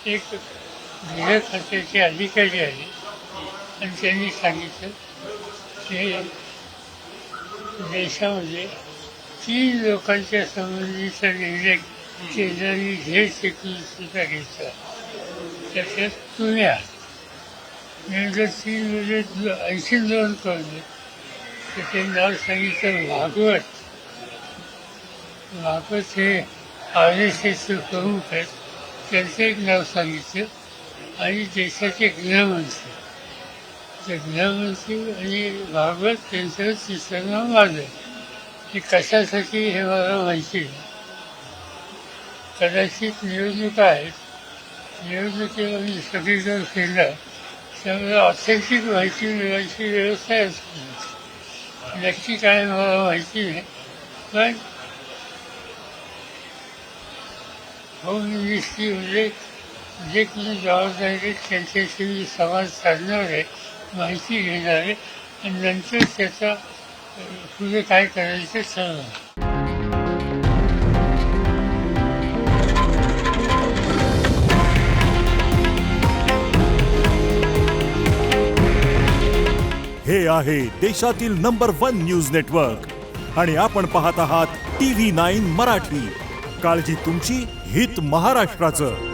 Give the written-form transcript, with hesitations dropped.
एक गृह खात्याचे अधिकारी आले आणि त्यांनी सांगितलं की देशामध्ये 3 लोकांच्या संबंधीचा निर्णय केंद्राने झेड सेक्युरिटीचा घेतला, त्याच्यात तुम्ही आहात. नंतर 3 मध्ये आणखी 2 कळले तर ते नाव सांगितलं भागवत. भागवत हे आर एस एसचे प्रमुख आहेत, त्यांचं एक नाव सांगितलं आणि देशाचे गृहमंत्री. तर गृहमंत्री आणि भागवत त्यांचं तिसरं नाव माझं. हे कशासाठी हे मला माहिती नाही. कदाचित निवडणुका आहेत, निवडणुकीला मी सगळीकडे फिरला त्यामुळे ऑथेंटिक माहिती मिळवायची व्यवस्था असते. नक्की काय मला माहिती नाही, पण होम मिनिस्ट्रीमध्ये जे कोणी जबाबदारी आहेत त्यांच्याशी मी संवाद साधणार आहे, माहिती घेणार आहे आणि नंतर त्याचा पुढे काय करायचं ठरवणार. हे आहे देशातील नंबर 1 न्यूज नेटवर्क आणि आपण पाहत आहात TV9 मराठी. काळजी तुमची, हित महाराष्ट्राचं.